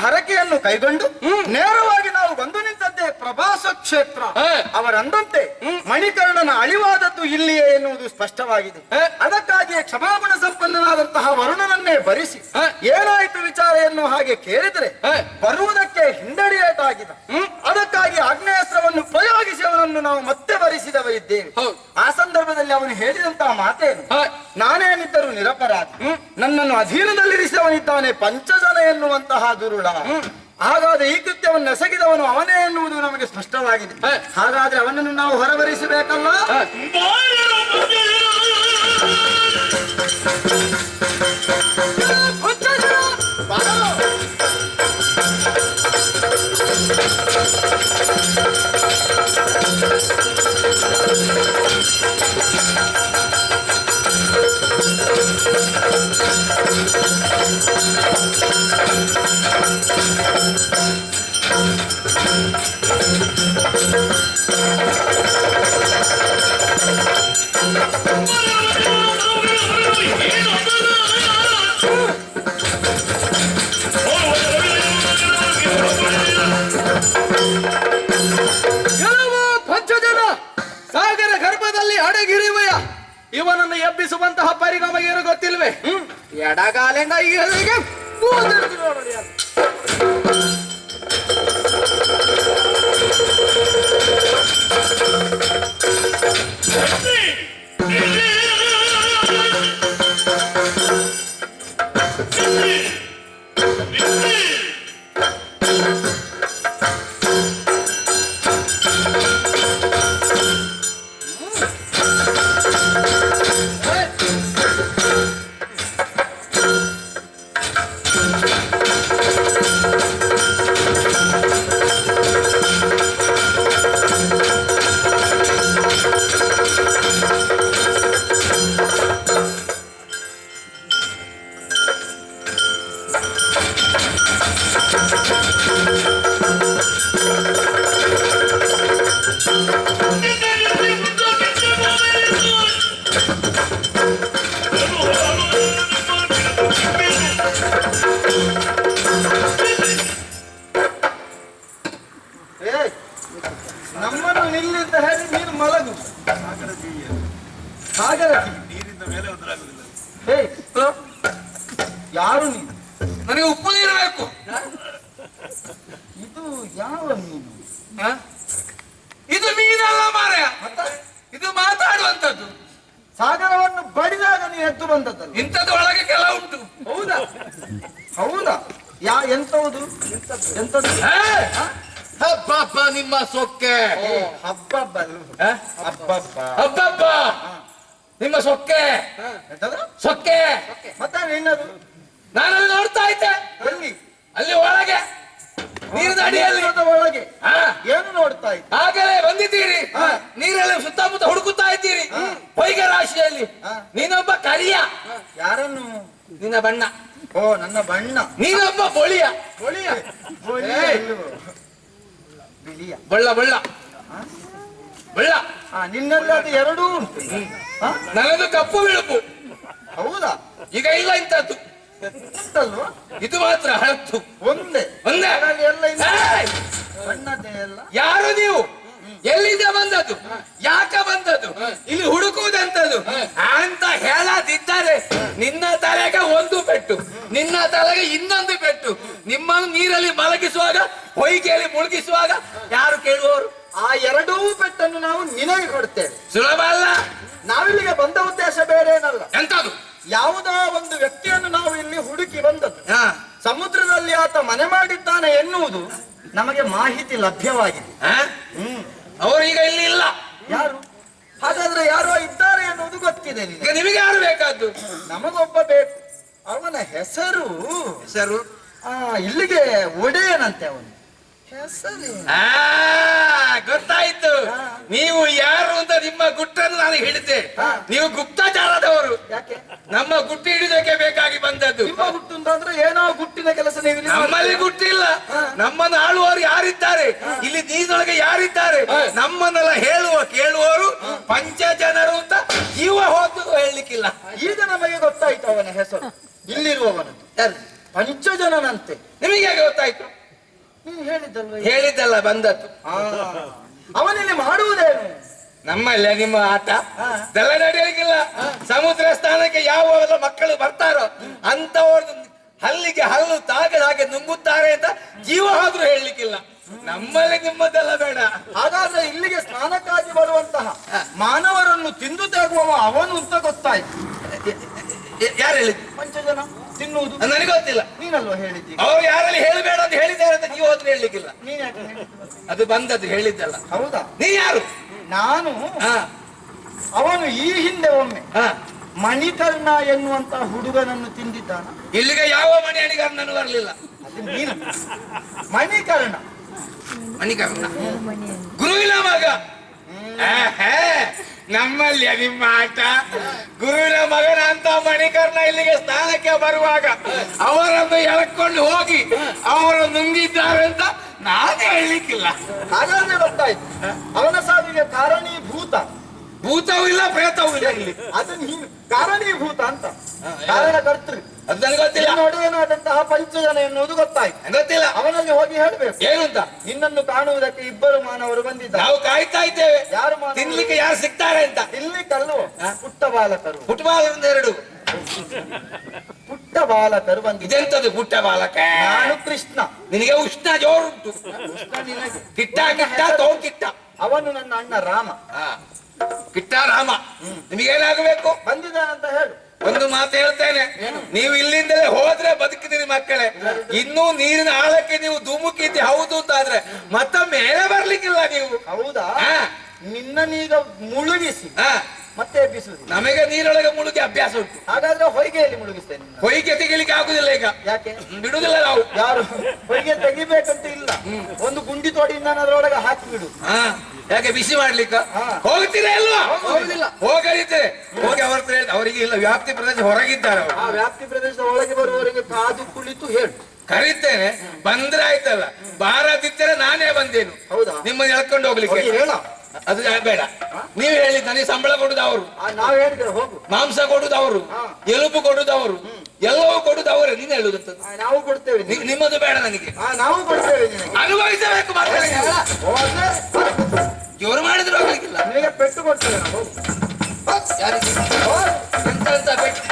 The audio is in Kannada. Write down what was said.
ಹರಕೆಯನ್ನು ಕೈಗೊಂಡು ನೇರವಾಗಿ ನಾವು ಬಂದು ನಿಂತದ್ದೇ ಪ್ರಭಾಸ ಕ್ಷೇತ್ರ. ಅವರಂದಂತೆ ಮಣಿಕರ್ಣನ ಅಳಿವಾದದ್ದು ಇಲ್ಲಿಯೇ ಎನ್ನುವುದು ಸ್ಪಷ್ಟವಾಗಿದೆ. ಅದಕ್ಕಾಗಿಯೇ ಕ್ಷಮಾಗುಣ ಸಂಪನ್ನನಾದಂತಹ ವರುಣನನ್ನೇ ಭರಿಸಿ ಏನಾಯಿತು ವಿಚಾರ ಎನ್ನುವ ಹಾಗೆ ಕೇಳಿದರೆ ಬರುವುದಕ್ಕೆ ಹಿಂದಡಿಯೇಟಾಗಿದೆ. ಅದಕ್ಕಾಗಿ ಆಗ್ನೇಯಾಸ್ತ್ರವನ್ನು ಪ್ರಯೋಗಿಸಿ ಅವನನ್ನು ನಾವು ಮತ್ತೆ ಭರಿಸಿದವರಿದ್ದೇವೆ. ಆ ಸಂದರ್ಭದಲ್ಲಿ ಅವನು ಹೇಳಿದಂತಹ ಮಾತೇನು? ನಾನೇನಿದ್ದರೂ ನಿರಪರಾಧಿ, ನನ್ನನ್ನು ಅಧೀನದಲ್ಲಿರಿಸಿದವನಿದ್ದಾನೆ ಪಂಚಜನ ಎನ್ನುವಂತಹ ದುರುಳ. ಹಾಗಾದ್ರೆ ಈ ಕೃತ್ಯವನ್ನು ಎಸಗಿದವನು ಅವನೇ ಎನ್ನುವುದು ನಮಗೆ ಸ್ಪಷ್ಟವಾಗಿದೆ. ಹಾಗಾದ್ರೆ ಅವನನ್ನು ನಾವು ಹೊರಬರಿಸಬೇಕಲ್ಲ. ಸಾಗರ ಗರ್ಭದಲ್ಲಿ ಅಡಗಿರುವೆಯ ಇವನನ್ನು ಎಬ್ಬಿಸುವಂತಹ ಪರಿಣಾಮ ಏನು ಗೊತ್ತಿಲ್ವೇ? ಎಡಗಾಲಿಂದ ಈಗ ನಮ್ಮನ್ನು ನಿಲ್ಲಿಂದ ಹೇಳಿ ನೀನು ಮಲಗು. ಸಾಗರ ನೀರಿಂದ ಮೇಲೆ ಒಂದರಾಗುದಿಲ್ಲ. ಯಾರು ನೀನು? ನನಗೆ ಉಪ್ಪು ನೀರು ಬೇಕು. ಇದು ಯಾವ ಮೀನು? ಇದು ಮೀನಲ್ಲ ಮಾರಾಯ, ಇದು ಮಾತಾಡುವಂತದ್ದು. ಸಾಗರವನ್ನು ಬಡಿದಾಗ ನೀ ಎದ್ದು ಬಂದದ್ದಲ್ಲ. ಇಂಥದ್ದು ಒಳಗೆ ಕೆಲ ಉಂಟು. ಹೌದಾ? ಹೌದಾ? ಎಂತವುದು? ಎಂತದ್ದು? ಹಬ್ಬಬ್ಬ ನಿಮ್ಮ ಸೊಕ್ಕೆ. ಹಬ್ಬಬ್ಬ ಹಬ್ಬಬ್ಬ ನಿಮ್ಮ ಸೊಕ್ಕೆ. ಸೊಕ್ಕೆ ಮತ್ತೆ ನಿನ್ನದು? ನಾನಲ್ಲಿ ನೋಡ್ತಾ ಇದ್ದೆ. ಎಲ್ಲಿ? ಅಲ್ಲಿ ಒಳಗೆ ನೀರಿನ ಅಡಿಯಲ್ಲಿ ಒಳಗೆ ಏನು ನೋಡ್ತಾ ಇದ್ದೆ? ಆಗಲೇ ಬಂದಿದ್ದೀರಿ, ನೀರಲ್ಲಿ ಸುತ್ತಮುತ್ತ ಹುಡುಕುತ್ತಾ ಇದ್ದೀರಿ ಹೊಯ್ಗೆ ರಾಶಿಯಲ್ಲಿ. ನೀನೊಬ್ಬ ಕರಿಯ. ಯಾರನ್ನು? ನಿನ್ನ ಬಣ್ಣ. ಓ, ನನ್ನ ಬಣ್ಣ. ನೀನೊಬ್ಬ ಬೊಳಿಯ. ಬೊಳಿಯ ಬಿಳಿಯ. ಬಳ್ಳ ಬಳ್ಳ ಬಳ್ಳ. ನಿನ್ನಲ್ಲಿ ಅದು ಎರಡೂ ಉಂಟು. ನನ್ನದು ಕಪ್ಪು ಬಿಳುಪು. ಹೌದಾ? ಈಗ ಇಲ್ಲ ಇಂಥದ್ದು. ಉಂಟಲ್ವಾ? ಇದು ಮಾತ್ರ ಹಳತ್ತು. ಒಂದೇ ಒಂದೇ. ಎಲ್ಲ ಬಣ್ಣದ್ದೇ ಎಲ್ಲ. ಯಾರು ನೀವು? ಎಲ್ಲಿಂದ ಬಂದದ್ದು? ಯಾಕ ಬಂದದ್ದು? ಇಲ್ಲಿ ಹುಡುಕುವುದಂತದ್ದು ಅಂತ ಹೇಳದಿದ್ದರೆ ನಿನ್ನ ತಲೆಗೆ ಒಂದು ಪೆಟ್ಟು, ನಿನ್ನ ತಲೆಗೆ ಇನ್ನೊಂದು ಪೆಟ್ಟು. ನಿಮ್ಮನ್ನು ನೀರಲ್ಲಿ ಮಲಗಿಸುವಾಗ, ಹೊಯ್ಗೆಯಲ್ಲಿ ಮುಳುಗಿಸುವಾಗ ಯಾರು ಕೇಳುವವರು? ಆ ಎರಡೂ ಪೆಟ್ಟನ್ನು ನಾವು ನಿನಗೆ ಕೊಡ್ತೇವೆ. ಸುಲಭ ಅಲ್ಲ. ನಾವಿಲ್ಲಿಗೆ ಬಂದ ಉದ್ದೇಶ ಬೇರೆ ಏನಲ್ಲ. ಯಾವುದೋ ಒಂದು ವ್ಯಕ್ತಿಯನ್ನು ನಾವು ಇಲ್ಲಿ ಹುಡುಕಿ ಬಂದದ್ದು. ಹಾ. ಸಮುದ್ರದಲ್ಲಿ ಆತ ಮನೆ ಮಾಡಿದ್ದಾನೆ ಎನ್ನುವುದು ನಮಗೆ ಮಾಹಿತಿ ಲಭ್ಯವಾಗಿದೆ. ಹಾ? ಅವರು ಈಗ ಇಲ್ಲಿ ಇಲ್ಲ. ಯಾರು? ಹಾಗಾದ್ರೆ ಯಾರೋ ಇದ್ದಾರೆ ಎನ್ನುವುದು ಗೊತ್ತಿದೆ ನಿನಗೆ. ಈಗ ನಿಮಗೆ ಯಾರು ಬೇಕಾದ್ದು? ನಮಗೊಬ್ಬ ಬೇಕು. ಅವನ ಹೆಸರು ಹೆಸರು ಇಲ್ಲಿಗೆ ಒಡೆಯನಂತೆ. ಅವನು ಹೆಸರು ಗೊತ್ತಾಯ್ತು. ನೀವು ಯಾರು ಅಂತ ನಿಮ್ಮ ಗುಟ್ಟನ್ನು ನಾನು ಹೇಳಿದ್ದೆ. ನೀವು ಗುಪ್ತಚಾರದವರು. ಯಾಕೆ? ನಮ್ಮ ಗುಟ್ಟು ಹಿಡಿದಕ್ಕೆ ಬೇಕಾಗಿ ಬಂದದ್ದು. ನಿಮ್ಮ ಗುಟ್ಟು ಅಂತಂದ್ರೆ ಏನೋ ಗುಟ್ಟಿನ ಕೆಲಸ ನೀವು ಇಲ್ಲಿ ನಮ್ಮಲ್ಲಿ ಗುಟ್ಟಿಲ್ಲ. ನಮ್ಮನ್ನು ಆಳುವವರು ಯಾರಿದ್ದಾರೆ, ಇಲ್ಲಿ ನೀರಿನೊಳಗೆ ಯಾರಿದ್ದಾರೆ, ನಮ್ಮನ್ನೆಲ್ಲ ಹೇಳುವ ಕೇಳುವವರು ಪಂಚಜನರು ಅಂತ ಜೀವ ಹೋದು ಹೇಳಲಿಕ್ಕಿಲ್ಲ. ಈಗ ನಮಗೆ ಗೊತ್ತಾಯ್ತು ಅವನ ಹೆಸರು. ಇಲ್ಲಿರುವವನದ್ದು ಯಾರು? ಪಂಚಜನನಂತೆ. ನಿಮಗೆ ಹೇಗೆ ಗೊತ್ತಾಯ್ತು? ನೀನು ಹೇಳಿದ್ದಲ್ವ? ಹೇಳಿದ್ದಲ್ಲ ಬಂದದ್ದು. ಅವನಿಲ್ಲಿ ಮಾಡುವುದೇನು? ನಮ್ಮಲ್ಲ ನಿಮ್ಮ ಆಟ ದೆಲ್ಲ ನಡೆಯಲಿಕ್ಕಿಲ್ಲ. ಸಮುದ್ರ ಸ್ಥಾನಕ್ಕೆ ಯಾವ ಮಕ್ಕಳು ಬರ್ತಾರೋ ಅಂತವರು ಹಲ್ಲಿಗೆ ಹಲ್ಲು ತಾಗದ ಹಾಗೆ ನುಂಗುತ್ತಾರೆ ಅಂತ ಜೀವ ಹೋದ್ರು ಹೇಳಲಿಕ್ಕಿಲ್ಲ. ನಮ್ಮಲ್ಲಿ ನಿಮ್ಮದೆಲ್ಲ ಬೇಡ. ಹಾಗಾದ್ರೆ ಇಲ್ಲಿಗೆ ಸ್ನಾನಕ್ಕಾಗಿ ಬರುವಂತಹ ಮಾನವರನ್ನು ತಿಂದು ತೆಗುವವ ಅವನು ಅಂತ ಗೊತ್ತಾಯ್ತು. ಯಾರು ಹೇಳಿದ್ದು? ಪಂಚಜನ ತಿನ್ನುವುದು ನನಗೆ ಗೊತ್ತಿಲ್ಲ. ನೀನಲ್ವ ಹೇಳಿದ್ದಿ? ಅವ್ರು ಯಾರಲ್ಲಿ ಹೇಳಬೇಡ ಅಂತ ಹೇಳಿದ್ದಾರೆ ಅಂತ ನೀವು ಹೋದ್ರೆ ಹೇಳಲಿಕ್ಕಿಲ್ಲ. ನೀನ್ ಯಾಕೆ ಹೇಳಿದ್ದು? ಅದು ಬಂದದ್ದು ಹೇಳಿದ್ದಲ್ಲ. ಹೌದಾ? ನೀ ಯಾರು? ನಾನು ಅವನು ಈ ಹಿಂದೆ ಒಮ್ಮೆ ಮಣಿಕರ್ಣ ಎನ್ನುವಂತ ಹುಡುಗನನ್ನು ತಿಂದಿದ್ದಾನ. ಇಲ್ಲಿಗೆ ಯಾವ ಮನೆ ಅಡಿಗಾರನನ್ನು ಬರಲಿಲ್ಲ. ಅದು ನೀನು ಮಣಿಕರ್ಣ. ಮಣಿಕರ್ಣ ಗುರುವಿನ ಮಗ. ನಮ್ಮಲ್ಲಿ ನಿಮ್ಮ ಆಟ. ಗುರುವಿನ ಮಗನ ಅಂತ ಮಣಿಕರ್ಣ ಇಲ್ಲಿಗೆ ಸ್ನಾನಕ್ಕೆ ಬರುವಾಗ ಅವರನ್ನು ಎಳ್ಕೊಂಡು ಹೋಗಿ ಅವರು ನುಂಗಿದ್ದಾರೆ ಅಂತ ನಾನೇ ಹೇಳಲಿಕ್ಕಿಲ್ಲ. ಹಾಗಾದ್ರೆ ಗೊತ್ತಾಯ್ತು ಅವನ ಸಾವಿಗೆ ಕಾರಣೀಭೂತ. ಭೂತವೂ ಇಲ್ಲ, ಪ್ರೇತವೂ ಇಲ್ಲ ಇಲ್ಲಿ. ಅದು ನೀನು ಕಾರಣೀಭೂತ ಅಂತ, ಕಾರಣಕರ್ತೃ. ಅದು ನನಗೆ ಗೊತ್ತಿಲ್ಲ. ನೋಡೇನಾದಂತಹ ಪಂಚಜನ ಎನ್ನುವುದು ಗೊತ್ತಾಯ್ತು. ಗೊತ್ತಿಲ್ಲ. ಅವನಲ್ಲಿ ಹೋಗಿ ಹೇಳ್ಬೇಕು ಏನು ಅಂತ. ನಿನ್ನನ್ನು ಕಾಣುವುದಕ್ಕೆ ಇಬ್ಬರು ಮಾನವರು ಬಂದಿದ್ದಾರೆ. ನಾವು ಕಾಯ್ತಾ ಇದ್ದೇವೆ. ಯಾರು ಮಾನವರು? ತಿನ್ಲಿಕ್ಕೆ ಯಾರು ಸಿಗ್ತಾರೆ ಅಂತ. ಇಲ್ಲಿ ಕಲ್ಲು ಪುಟ್ಟ ಬಾಲಕರು. ಫುಟ್ಬಾಲ್ ಎರಡು ಪುಟ್ಟ ಬಾಲಕರು ಬಂದಿದೆ. ಇದೆಂತದ್ದು ಪುಟ್ಟ ಬಾಲಕ? ನಾನು ಕೃಷ್ಣ. ನಿನಗೆ ಉಷ್ಣ ಜೋರುಂಟು. ನಿನಗೆ ಕಿಟ್ಟ ಕಿಟ್ಟ ತೋ ಕಿಟ್ಟ. ಅವನು ನನ್ನ ಅಣ್ಣ ರಾಮ. ಕಿಟ್ಟ ರಾಮ. ನಿಮಗೇನಾಗಬೇಕು? ಬಂದಿದ್ದಾನಂತ ಹೇಳು. ಒಂದು ಮಾತು ಹೇಳ್ತೇನೆ, ನೀವು ಇಲ್ಲಿಂದಲೇ ಹೋದ್ರೆ ಬದುಕಿದ್ದೀರಿ ಮಕ್ಕಳೇ. ಇನ್ನೂ ನೀರಿನ ಆಳಕ್ಕೆ ನೀವು ಧುಮುಕಿದ್ದಿ ಹೌದು ಅಂತ ಆದ್ರೆ ಮತ್ತೆ ಮೇಲೆ ಬರ್ಲಿಕ್ಕಿಲ್ಲ ನೀವು. ಹೌದಾ? ನಿನ್ನನೀಗ ಮುಳುಗಿಸಿ ಮತ್ತೆ ಎಬ್ಬಿಸುವುದು. ನಮಗೆ ನೀರೊಳಗೆ ಮುಳುಗಿ ಅಭ್ಯಾಸ ಉಂಟು. ಹಾಗಾದ್ರೆ ಹೊಯ್ಗೆಯಲ್ಲಿ ಮುಳುಗಿಸ್ತೇನೆ. ಹೊಯ್ಗೆ ತೆಗಿಲಿಕ್ಕೆ ಆಗುದಿಲ್ಲ ಈಗ. ಯಾಕೆ? ಬಿಡುದಿಲ್ಲ ನಾವು. ಯಾರು ಹೊಯ್ಗೆ ತೆಗಿಬೇಕಂತ ಇಲ್ಲ. ಒಂದು ಗುಂಡಿ ತೋಡಿಯಿಂದ ಅದರೊಳಗೆ ಹಾಕಿ ಬಿಡು. ಯಾಕೆ? ಬಿಸಿ ಮಾಡ್ಲಿಕ್ಕ ಹೋಗ್ತೀರಾ ಇಲ್ವಾ? ಹೋಗಲಿದ್ದೆ ಹೋಗಿ ಅವ್ರ ಹತ್ರ ಹೇಳಿ. ಅವರಿಗೆ ಇಲ್ಲ, ವ್ಯಾಪ್ತಿ ಪ್ರದೇಶ ಹೊರಗಿದ್ದಾರೆ ಅವರು. ಆ ವ್ಯಾಪ್ತಿ ಪ್ರದೇಶದ ಒಳಗೆ ಬರುವವರಿಗೆ ಕಾದು ಕುಳಿತು ಹೇಳು. ಕರೀತೇನೆ, ಬಂದ್ರೆ ಆಯ್ತಲ್ಲ. ಬಾರದಿದ್ದರೆ ನಾನೇ ಬಂದೇನು. ಹೌದಾ? ನಿಮ್ಮನ್ನು ಎಳ್ಕೊಂಡು ಹೋಗ್ಲಿಕ್ಕೆ. ಹೇಳ. ಅದು ಬೇಡ. ನೀವು ಹೇಳಿದ್ ನನಗೆ ಸಂಬಳ ಕೊಡುದು ಅವರು, ನಾವು ಹೇಳಿದ್ರೆ ಹೋಗು. ಮಾಂಸ ಕೊಡುದು ಅವರು, ಎಲುಬು ಕೊಡುದು ಅವರು, ಎಲ್ಲವೂ ಕೊಡುದು ಅವರೇ. ನೀನು ಹೇಳುದಂತ ನಾವು ಕೊಡ್ತೇವೆ. ನಿಮ್ಮದು ಬೇಡ ನನಗೆ. ನಾವು ಕೊಡ್ತೇವೆ. ಅನುಭವಿಸಬೇಕು ಮಕ್ಕಳಿಗೆ. ಜೋರು ಮಾಡಿದ್ರು ಹೋಗ್ಲಿಕ್ಕಿಲ್ಲ. ನಿನಗೆ ಪೆಟ್ಟು ಕೊಡ್ತೇವೆ ನಾವು. ಯಾರಿಗೆ? ಎಂತ ಪೆಟ್ಟು?